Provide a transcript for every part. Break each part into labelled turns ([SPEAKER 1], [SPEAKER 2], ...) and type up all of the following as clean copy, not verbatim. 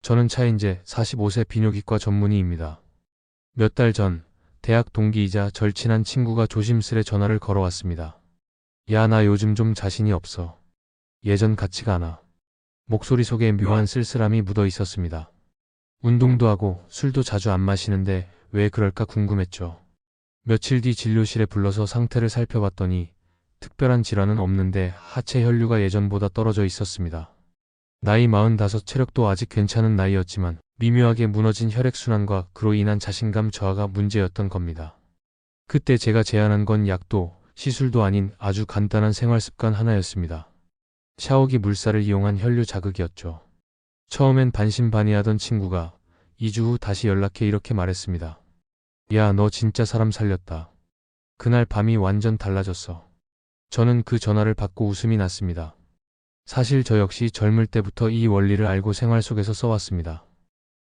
[SPEAKER 1] 저는 차인재 45세 비뇨기과 전문의입니다. 몇 달 전 대학 동기이자 절친한 친구가 조심스레 전화를 걸어왔습니다. 야, 나 요즘 좀 자신이 없어. 예전 같지가 않아. 목소리 속에 묘한 쓸쓸함이 묻어 있었습니다. 운동도 하고 술도 자주 안 마시는데 왜 그럴까 궁금했죠. 며칠 뒤 진료실에 불러서 상태를 살펴봤더니 특별한 질환은 없는데 하체 혈류가 예전보다 떨어져 있었습니다. 나이 45, 체력도 아직 괜찮은 나이였지만 미묘하게 무너진 혈액순환과 그로 인한 자신감 저하가 문제였던 겁니다. 그때 제가 제안한 건 약도 시술도 아닌 아주 간단한 생활습관 하나였습니다. 샤워기 물살을 이용한 혈류 자극이었죠. 처음엔 반신반의하던 친구가 2주 후 다시 연락해 이렇게 말했습니다. 야, 너 진짜 사람 살렸다. 그날 밤이 완전 달라졌어. 저는 그 전화를 받고 웃음이 났습니다. 사실 저 역시 젊을 때부터 이 원리를 알고 생활 속에서 써왔습니다.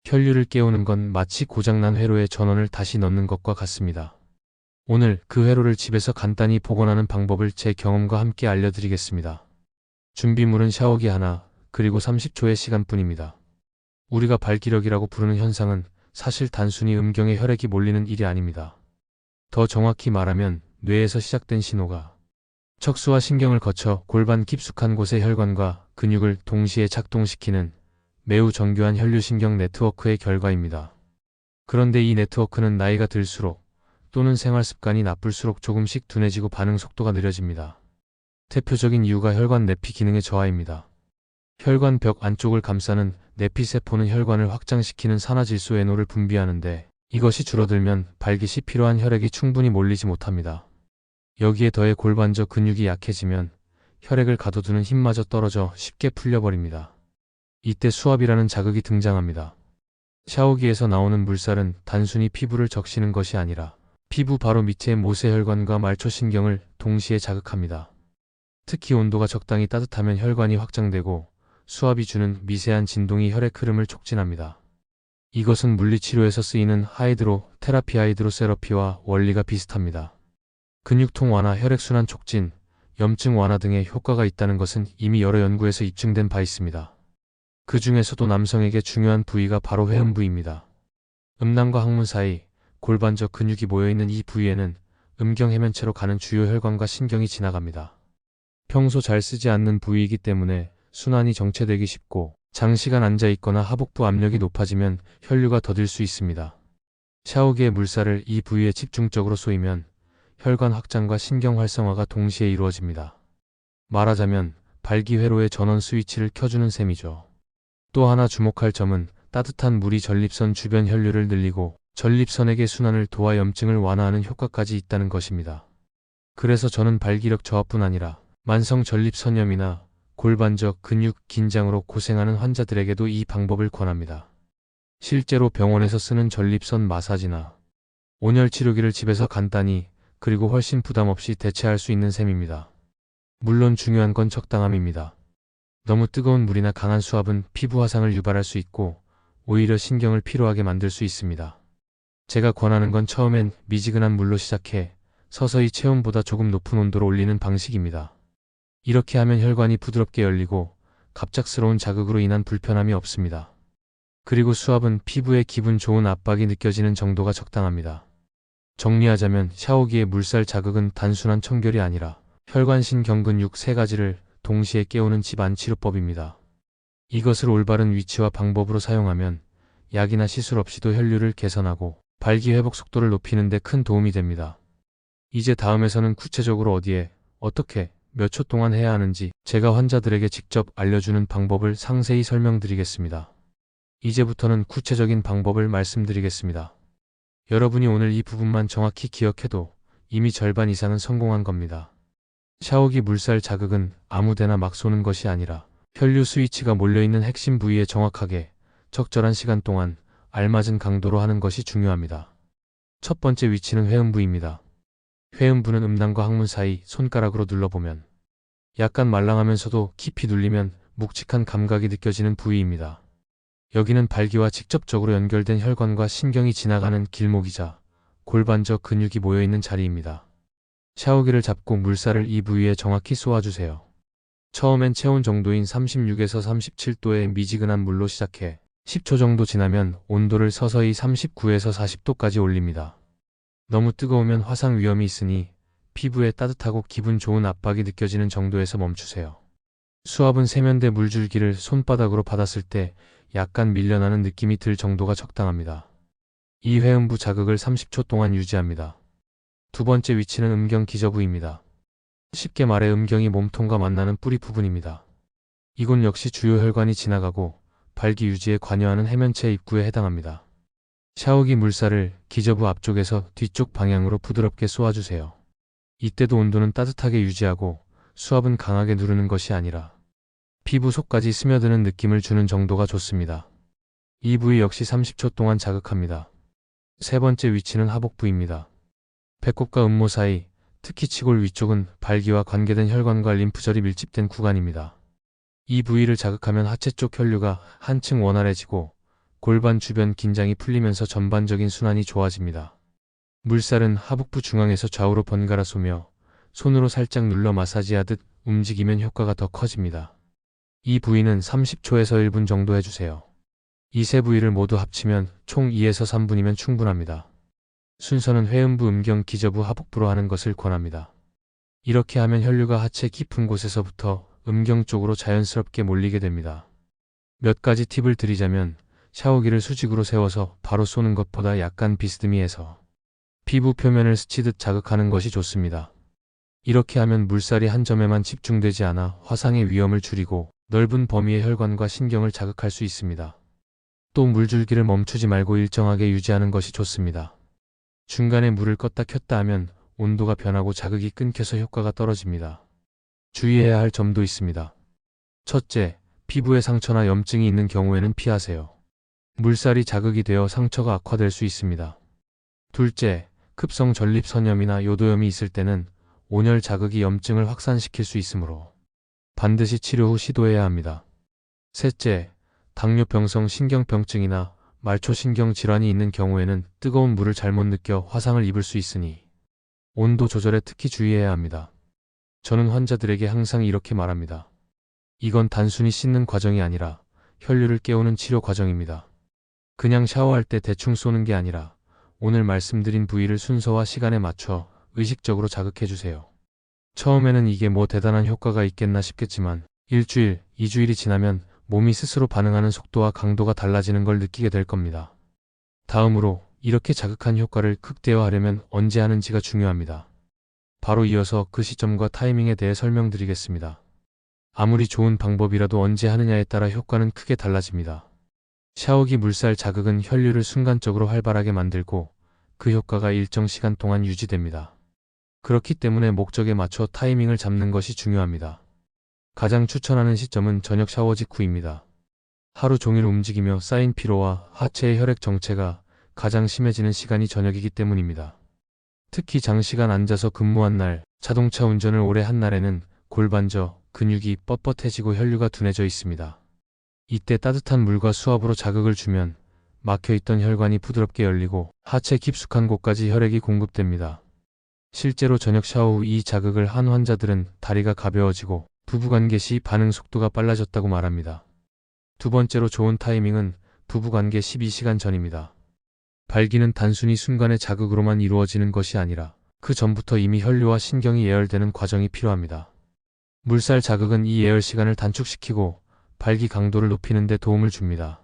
[SPEAKER 1] 혈류를 깨우는 건 마치 고장난 회로에 전원을 다시 넣는 것과 같습니다. 오늘 그 회로를 집에서 간단히 복원하는 방법을 제 경험과 함께 알려드리겠습니다. 준비물은 샤워기 하나, 그리고 30초의 시간뿐입니다. 우리가 발기력이라고 부르는 현상은 사실 단순히 음경에 혈액이 몰리는 일이 아닙니다. 더 정확히 말하면 뇌에서 시작된 신호가 척수와 신경을 거쳐 골반 깊숙한 곳의 혈관과 근육을 동시에 작동시키는 매우 정교한 혈류신경 네트워크의 결과입니다. 그런데 이 네트워크는 나이가 들수록 또는 생활 습관이 나쁠수록 조금씩 둔해지고 반응 속도가 느려집니다. 대표적인 이유가 혈관 내피 기능의 저하입니다. 혈관 벽 안쪽을 감싸는 내피세포는 혈관을 확장시키는 산화질소에노를 분비하는데 이것이 줄어들면 발기 시 필요한 혈액이 충분히 몰리지 못합니다. 여기에 더해 골반저 근육이 약해지면 혈액을 가둬두는 힘마저 떨어져 쉽게 풀려버립니다. 이때 수압이라는 자극이 등장합니다. 샤워기에서 나오는 물살은 단순히 피부를 적시는 것이 아니라 피부 바로 밑의 모세혈관과 말초신경을 동시에 자극합니다. 특히 온도가 적당히 따뜻하면 혈관이 확장되고 수압이 주는 미세한 진동이 혈액 흐름을 촉진합니다. 이것은 물리치료에서 쓰이는 하이드로테라피 하이드로세러피와 원리가 비슷합니다. 근육통 완화, 혈액순환 촉진, 염증 완화 등의 효과가 있다는 것은 이미 여러 연구에서 입증된 바 있습니다. 그 중에서도 남성에게 중요한 부위가 바로 회음부입니다. 음낭과 항문 사이 골반저 근육이 모여있는 이 부위에는 음경 해면체로 가는 주요 혈관과 신경이 지나갑니다. 평소 잘 쓰지 않는 부위이기 때문에 순환이 정체되기 쉽고 장시간 앉아있거나 하복부 압력이 높아지면 혈류가 더딜 수 있습니다. 샤워기의 물살을 이 부위에 집중적으로 쏘이면 혈관 확장과 신경 활성화가 동시에 이루어집니다. 말하자면 발기회로의 전원 스위치를 켜주는 셈이죠. 또 하나 주목할 점은 따뜻한 물이 전립선 주변 혈류를 늘리고 전립선에게 순환을 도와 염증을 완화하는 효과까지 있다는 것입니다. 그래서 저는 발기력 저하뿐 아니라 만성 전립선염이나 골반저 근육 긴장으로 고생하는 환자들에게도 이 방법을 권합니다. 실제로 병원에서 쓰는 전립선 마사지나 온열 치료기를 집에서 간단히 그리고 훨씬 부담 없이 대체할 수 있는 셈입니다. 물론 중요한 건 적당함입니다. 너무 뜨거운 물이나 강한 수압은 피부 화상을 유발할 수 있고 오히려 신경을 피로하게 만들 수 있습니다. 제가 권하는 건 처음엔 미지근한 물로 시작해 서서히 체온보다 조금 높은 온도로 올리는 방식입니다. 이렇게 하면 혈관이 부드럽게 열리고 갑작스러운 자극으로 인한 불편함이 없습니다. 그리고 수압은 피부에 기분 좋은 압박이 느껴지는 정도가 적당합니다. 정리하자면 샤워기의 물살 자극은 단순한 청결이 아니라 혈관, 신경, 근육 세 가지를 동시에 깨우는 집안 치료법입니다. 이것을 올바른 위치와 방법으로 사용하면 약이나 시술 없이도 혈류를 개선하고 발기 회복 속도를 높이는 데 큰 도움이 됩니다. 이제 다음에서는 구체적으로 어디에, 어떻게, 몇 초 동안 해야 하는지 제가 환자들에게 직접 알려주는 방법을 상세히 설명드리겠습니다. 이제부터는 구체적인 방법을 말씀드리겠습니다. 여러분이 오늘 이 부분만 정확히 기억해도 이미 절반 이상은 성공한 겁니다. 샤워기 물살 자극은 아무데나 막 쏘는 것이 아니라 혈류 스위치가 몰려있는 핵심 부위에 정확하게 적절한 시간 동안 알맞은 강도로 하는 것이 중요합니다. 첫 번째 위치는 회음부입니다. 회음부는 음낭과 항문 사이 손가락으로 눌러보면 약간 말랑하면서도 깊이 눌리면 묵직한 감각이 느껴지는 부위입니다. 여기는 발기와 직접적으로 연결된 혈관과 신경이 지나가는 길목이자 골반저 근육이 모여있는 자리입니다. 샤워기를 잡고 물살을 이 부위에 정확히 쏘아주세요. 처음엔 체온 정도인 36에서 37도의 미지근한 물로 시작해 10초 정도 지나면 온도를 서서히 39에서 40도까지 올립니다. 너무 뜨거우면 화상 위험이 있으니 피부에 따뜻하고 기분 좋은 압박이 느껴지는 정도에서 멈추세요. 수압은 세면대 물줄기를 손바닥으로 받았을 때 약간 밀려나는 느낌이 들 정도가 적당합니다. 이 회음부 자극을 30초 동안 유지합니다. 두 번째 위치는 음경 기저부입니다. 쉽게 말해 음경이 몸통과 만나는 뿌리 부분입니다. 이곳 역시 주요 혈관이 지나가고 발기 유지에 관여하는 해면체 입구에 해당합니다. 샤워기 물살을 기저부 앞쪽에서 뒤쪽 방향으로 부드럽게 쏘아주세요. 이때도 온도는 따뜻하게 유지하고 수압은 강하게 누르는 것이 아니라 피부 속까지 스며드는 느낌을 주는 정도가 좋습니다. 이 부위 역시 30초 동안 자극합니다. 세 번째 위치는 하복부입니다. 배꼽과 음모 사이, 특히 치골 위쪽은 발기와 관계된 혈관과 림프절이 밀집된 구간입니다. 이 부위를 자극하면 하체 쪽 혈류가 한층 원활해지고 골반 주변 긴장이 풀리면서 전반적인 순환이 좋아집니다. 물살은 하복부 중앙에서 좌우로 번갈아 쏘며 손으로 살짝 눌러 마사지하듯 움직이면 효과가 더 커집니다. 이 부위는 30초에서 1분 정도 해주세요. 이 세 부위를 모두 합치면 총 2에서 3분이면 충분합니다. 순서는 회음부, 음경, 기저부, 하복부로 하는 것을 권합니다. 이렇게 하면 혈류가 하체 깊은 곳에서부터 음경 쪽으로 자연스럽게 몰리게 됩니다. 몇 가지 팁을 드리자면 샤워기를 수직으로 세워서 바로 쏘는 것보다 약간 비스듬히해서 피부 표면을 스치듯 자극하는 것이 좋습니다. 이렇게 하면 물살이 한 점에만 집중되지 않아 화상의 위험을 줄이고 넓은 범위의 혈관과 신경을 자극할 수 있습니다. 또 물줄기를 멈추지 말고 일정하게 유지하는 것이 좋습니다. 중간에 물을 껐다 켰다 하면 온도가 변하고 자극이 끊겨서 효과가 떨어집니다. 주의해야 할 점도 있습니다. 첫째, 피부에 상처나 염증이 있는 경우에는 피하세요. 물살이 자극이 되어 상처가 악화될 수 있습니다. 둘째, 급성 전립선염이나 요도염이 있을 때는 온열 자극이 염증을 확산시킬 수 있으므로 반드시 치료 후 시도해야 합니다. 셋째, 당뇨병성 신경병증이나 말초신경 질환이 있는 경우에는 뜨거운 물을 잘못 느껴 화상을 입을 수 있으니 온도 조절에 특히 주의해야 합니다. 저는 환자들에게 항상 이렇게 말합니다. 이건 단순히 씻는 과정이 아니라 혈류를 깨우는 치료 과정입니다. 그냥 샤워할 때 대충 쏘는 게 아니라 오늘 말씀드린 부위를 순서와 시간에 맞춰 의식적으로 자극해주세요. 처음에는 이게 뭐 대단한 효과가 있겠나 싶겠지만 일주일, 2주일이 지나면 몸이 스스로 반응하는 속도와 강도가 달라지는 걸 느끼게 될 겁니다. 다음으로 이렇게 자극한 효과를 극대화하려면 언제 하는지가 중요합니다. 바로 이어서 그 시점과 타이밍에 대해 설명드리겠습니다. 아무리 좋은 방법이라도 언제 하느냐에 따라 효과는 크게 달라집니다. 샤워기 물살 자극은 혈류를 순간적으로 활발하게 만들고 그 효과가 일정 시간 동안 유지됩니다. 그렇기 때문에 목적에 맞춰 타이밍을 잡는 것이 중요합니다. 가장 추천하는 시점은 저녁 샤워 직후입니다. 하루 종일 움직이며 쌓인 피로와 하체의 혈액 정체가 가장 심해지는 시간이 저녁이기 때문입니다. 특히 장시간 앉아서 근무한 날, 자동차 운전을 오래 한 날에는 골반저, 근육이 뻣뻣해지고 혈류가 둔해져 있습니다. 이때 따뜻한 물과 수압으로 자극을 주면 막혀있던 혈관이 부드럽게 열리고 하체 깊숙한 곳까지 혈액이 공급됩니다. 실제로 저녁 샤워 후 이 자극을 한 환자들은 다리가 가벼워지고 부부관계 시 반응 속도가 빨라졌다고 말합니다. 두 번째로 좋은 타이밍은 부부관계 12시간 전입니다. 발기는 단순히 순간의 자극으로만 이루어지는 것이 아니라 그 전부터 이미 혈류와 신경이 예열되는 과정이 필요합니다. 물살 자극은 이 예열 시간을 단축시키고 발기 강도를 높이는 데 도움을 줍니다.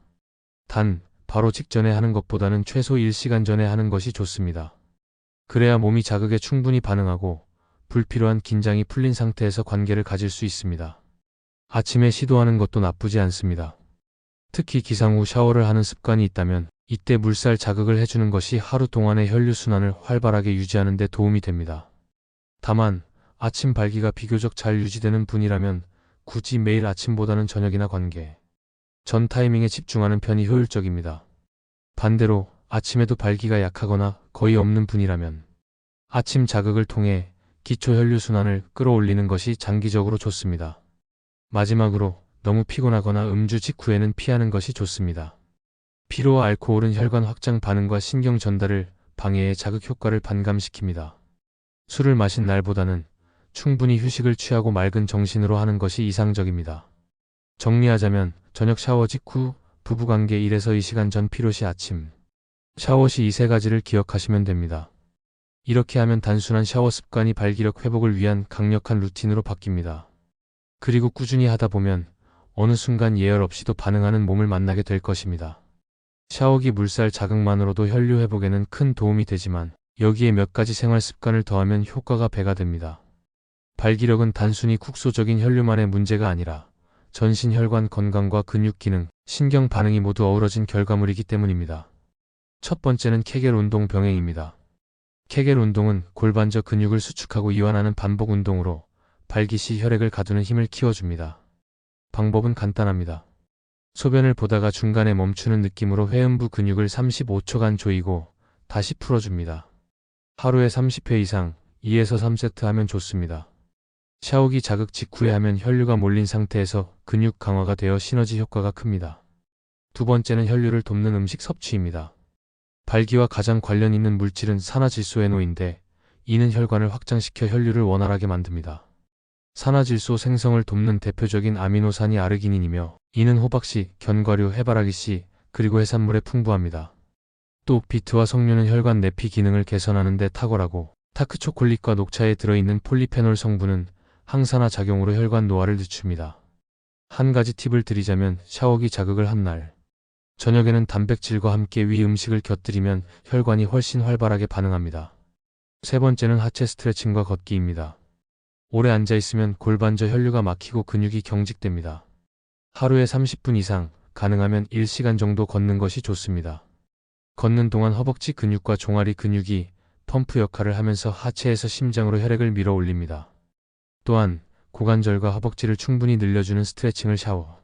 [SPEAKER 1] 단, 바로 직전에 하는 것보다는 최소 1시간 전에 하는 것이 좋습니다. 그래야 몸이 자극에 충분히 반응하고 불필요한 긴장이 풀린 상태에서 관계를 가질 수 있습니다. 아침에 시도하는 것도 나쁘지 않습니다. 특히 기상 후 샤워를 하는 습관이 있다면 이때 물살 자극을 해주는 것이 하루 동안의 혈류순환을 활발하게 유지하는 데 도움이 됩니다. 다만 아침 발기가 비교적 잘 유지되는 분이라면 굳이 매일 아침보다는 저녁이나 관계 전 타이밍에 집중하는 편이 효율적입니다. 반대로 아침에도 발기가 약하거나 거의 없는 분이라면 아침 자극을 통해 기초 혈류순환을 끌어올리는 것이 장기적으로 좋습니다. 마지막으로 너무 피곤하거나 음주 직후에는 피하는 것이 좋습니다. 피로와 알코올은 혈관 확장 반응과 신경 전달을 방해해 자극 효과를 반감시킵니다. 술을 마신 날보다는 충분히 휴식을 취하고 맑은 정신으로 하는 것이 이상적입니다. 정리하자면 저녁 샤워 직후 부부관계 1에서 2시간 전 피로시 아침. 샤워 시 이 세 가지를 기억하시면 됩니다. 이렇게 하면 단순한 샤워 습관이 발기력 회복을 위한 강력한 루틴으로 바뀝니다. 그리고 꾸준히 하다 보면 어느 순간 예열 없이도 반응하는 몸을 만나게 될 것입니다. 샤워기 물살 자극만으로도 혈류 회복에는 큰 도움이 되지만 여기에 몇 가지 생활 습관을 더하면 효과가 배가 됩니다. 발기력은 단순히 국소적인 혈류만의 문제가 아니라 전신 혈관 건강과 근육 기능, 신경 반응이 모두 어우러진 결과물이기 때문입니다. 첫 번째는 케겔 운동 병행입니다. 케겔 운동은 골반저 근육을 수축하고 이완하는 반복 운동으로 발기 시 혈액을 가두는 힘을 키워줍니다. 방법은 간단합니다. 소변을 보다가 중간에 멈추는 느낌으로 회음부 근육을 35초간 조이고 다시 풀어줍니다. 하루에 30회 이상 2에서 3세트 하면 좋습니다. 샤워기 자극 직후에 하면 혈류가 몰린 상태에서 근육 강화가 되어 시너지 효과가 큽니다. 두 번째는 혈류를 돕는 음식 섭취입니다. 발기와 가장 관련 있는 물질은 산화질소에노인데 이는 혈관을 확장시켜 혈류를 원활하게 만듭니다. 산화질소 생성을 돕는 대표적인 아미노산이 아르기닌이며 이는 호박씨, 견과류, 해바라기씨, 그리고 해산물에 풍부합니다. 또 비트와 석류는 혈관 내피 기능을 개선하는 데 탁월하고 다크초콜릿과 녹차에 들어있는 폴리페놀 성분은 항산화 작용으로 혈관 노화를 늦춥니다. 한 가지 팁을 드리자면 샤워기 자극을 한 날, 저녁에는 단백질과 함께 위 음식을 곁들이면 혈관이 훨씬 활발하게 반응합니다. 세 번째는 하체 스트레칭과 걷기입니다. 오래 앉아있으면 골반저 혈류가 막히고 근육이 경직됩니다. 하루에 30분 이상, 가능하면 1시간 정도 걷는 것이 좋습니다. 걷는 동안 허벅지 근육과 종아리 근육이 펌프 역할을 하면서 하체에서 심장으로 혈액을 밀어 올립니다. 또한 고관절과 허벅지를 충분히 늘려주는 스트레칭을 샤워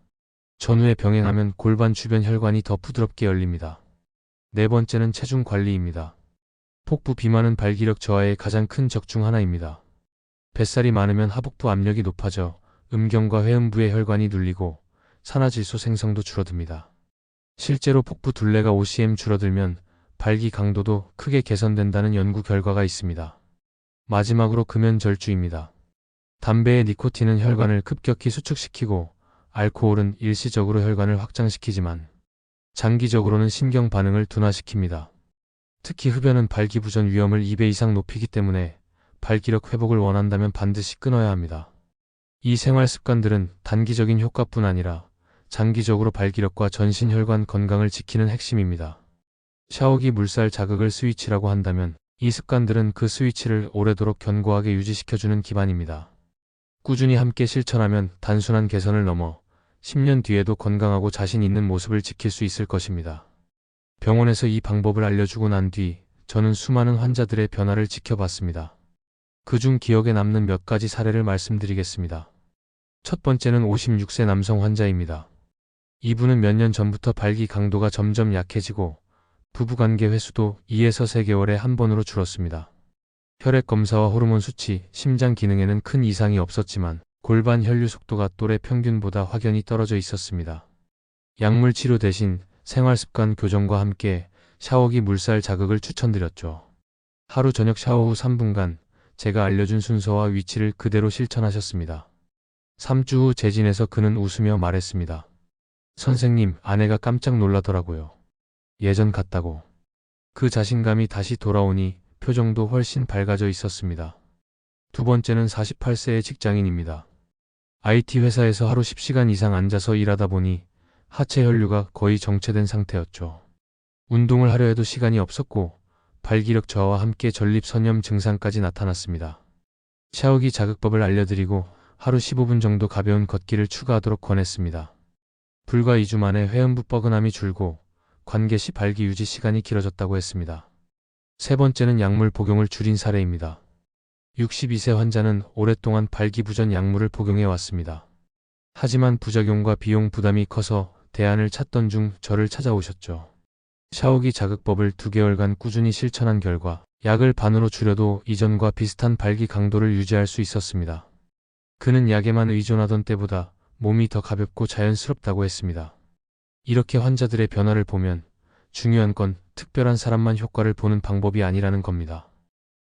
[SPEAKER 1] 전후에 병행하면 골반 주변 혈관이 더 부드럽게 열립니다. 네 번째는 체중 관리입니다. 복부 비만은 발기력 저하의 가장 큰 적 중 하나입니다. 뱃살이 많으면 하복부 압력이 높아져 음경과 회음부의 혈관이 눌리고 산화질소 생성도 줄어듭니다. 실제로 복부 둘레가 5cm 줄어들면 발기 강도도 크게 개선된다는 연구 결과가 있습니다. 마지막으로 금연절주입니다. 담배의 니코틴은 혈관을 급격히 수축시키고 알코올은 일시적으로 혈관을 확장시키지만 장기적으로는 신경 반응을 둔화시킵니다. 특히 흡연은 발기부전 위험을 2배 이상 높이기 때문에 발기력 회복을 원한다면 반드시 끊어야 합니다. 이 생활 습관들은 단기적인 효과뿐 아니라 장기적으로 발기력과 전신 혈관 건강을 지키는 핵심입니다. 샤워기 물살 자극을 스위치라고 한다면 이 습관들은 그 스위치를 오래도록 견고하게 유지시켜주는 기반입니다. 꾸준히 함께 실천하면 단순한 개선을 넘어 10년 뒤에도 건강하고 자신 있는 모습을 지킬 수 있을 것입니다. 병원에서 이 방법을 알려주고 난 뒤 저는 수많은 환자들의 변화를 지켜봤습니다. 그중 기억에 남는 몇 가지 사례를 말씀드리겠습니다. 첫 번째는 56세 남성 환자입니다. 이분은 몇 년 전부터 발기 강도가 점점 약해지고 부부관계 횟수도 2에서 3개월에 한 번으로 줄었습니다. 혈액 검사와 호르몬 수치, 심장 기능에는 큰 이상이 없었지만 골반 혈류 속도가 또래 평균보다 확연히 떨어져 있었습니다. 약물 치료 대신 생활습관 교정과 함께 샤워기 물살 자극을 추천드렸죠. 하루 저녁 샤워 후 3분간 제가 알려준 순서와 위치를 그대로 실천하셨습니다. 3주 후 재진에서 그는 웃으며 말했습니다. 선생님, 아내가 깜짝 놀라더라고요. 예전 같다고. 그 자신감이 다시 돌아오니 표정도 훨씬 밝아져 있었습니다. 두 번째는 48세의 직장인입니다. IT 회사에서 하루 10시간 이상 앉아서 일하다 보니 하체 혈류가 거의 정체된 상태였죠. 운동을 하려 해도 시간이 없었고 발기력 저하와 함께 전립선염 증상까지 나타났습니다. 샤워기 자극법을 알려드리고 하루 15분 정도 가벼운 걷기를 추가하도록 권했습니다. 불과 2주 만에 회음부 뻐근함이 줄고 관계 시 발기 유지 시간이 길어졌다고 했습니다. 세 번째는 약물 복용을 줄인 사례입니다. 62세 환자는 오랫동안 발기부전 약물을 복용해 왔습니다. 하지만 부작용과 비용 부담이 커서 대안을 찾던 중 저를 찾아오셨죠. 샤워기 자극법을 2개월간 꾸준히 실천한 결과 약을 반으로 줄여도 이전과 비슷한 발기 강도를 유지할 수 있었습니다. 그는 약에만 의존하던 때보다 몸이 더 가볍고 자연스럽다고 했습니다. 이렇게 환자들의 변화를 보면 중요한 건 특별한 사람만 효과를 보는 방법이 아니라는 겁니다.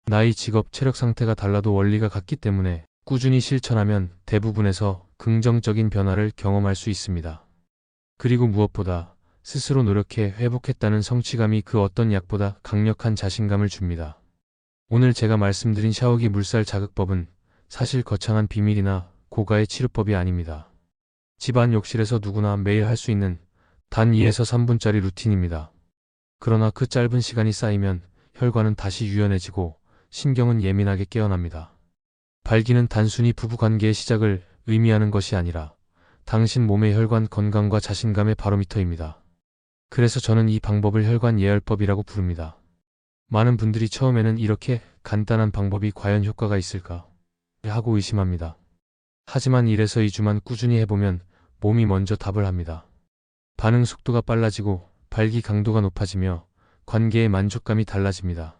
[SPEAKER 1] 나이, 직업, 체력 상태가 달라도 원리가 같기 때문에 꾸준히 실천하면 대부분에서 긍정적인 변화를 경험할 수 있습니다. 그리고 무엇보다 스스로 노력해 회복했다는 성취감이 그 어떤 약보다 강력한 자신감을 줍니다. 오늘 제가 말씀드린 샤워기 물살 자극법은 사실 거창한 비밀이나 고가의 치료법이 아닙니다. 집안 욕실에서 누구나 매일 할 수 있는 단 2에서 3분짜리 루틴입니다. 그러나 그 짧은 시간이 쌓이면 혈관은 다시 유연해지고 신경은 예민하게 깨어납니다. 발기는 단순히 부부관계의 시작을 의미하는 것이 아니라 당신 몸의 혈관 건강과 자신감의 바로미터입니다. 그래서 저는 이 방법을 혈관 예열법이라고 부릅니다. 많은 분들이 처음에는 이렇게 간단한 방법이 과연 효과가 있을까 하고 의심합니다. 하지만 1에서 2주만 꾸준히 해보면 몸이 먼저 답을 합니다. 반응 속도가 빨라지고 발기 강도가 높아지며 관계의 만족감이 달라집니다.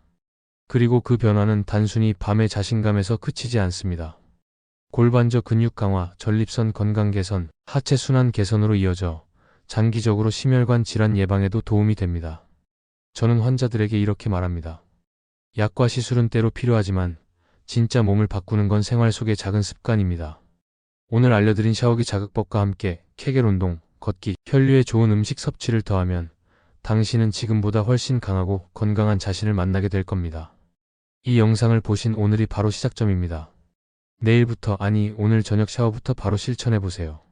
[SPEAKER 1] 그리고 그 변화는 단순히 밤의 자신감에서 그치지 않습니다. 골반저 근육 강화, 전립선 건강 개선, 하체 순환 개선으로 이어져 장기적으로 심혈관 질환 예방에도 도움이 됩니다. 저는 환자들에게 이렇게 말합니다. 약과 시술은 때로 필요하지만 진짜 몸을 바꾸는 건 생활 속의 작은 습관입니다. 오늘 알려드린 샤워기 자극법과 함께 케겔 운동, 걷기, 혈류에 좋은 음식 섭취를 더하면 당신은 지금보다 훨씬 강하고 건강한 자신을 만나게 될 겁니다. 이 영상을 보신 오늘이 바로 시작점입니다. 내일부터 오늘 저녁 샤워부터 바로 실천해보세요.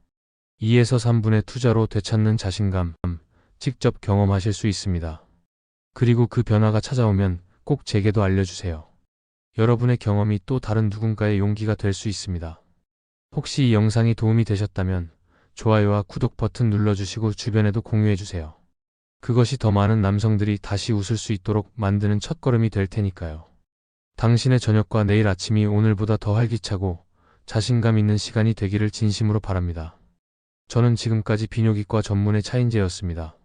[SPEAKER 1] 2에서 3분의 투자로 되찾는 자신감, 직접 경험하실 수 있습니다. 그리고 그 변화가 찾아오면 꼭 제게도 알려주세요. 여러분의 경험이 또 다른 누군가의 용기가 될 수 있습니다. 혹시 이 영상이 도움이 되셨다면 좋아요와 구독 버튼 눌러주시고 주변에도 공유해주세요. 그것이 더 많은 남성들이 다시 웃을 수 있도록 만드는 첫걸음이 될 테니까요. 당신의 저녁과 내일 아침이 오늘보다 더 활기차고 자신감 있는 시간이 되기를 진심으로 바랍니다. 저는 지금까지 비뇨기과 전문의 차인재였습니다.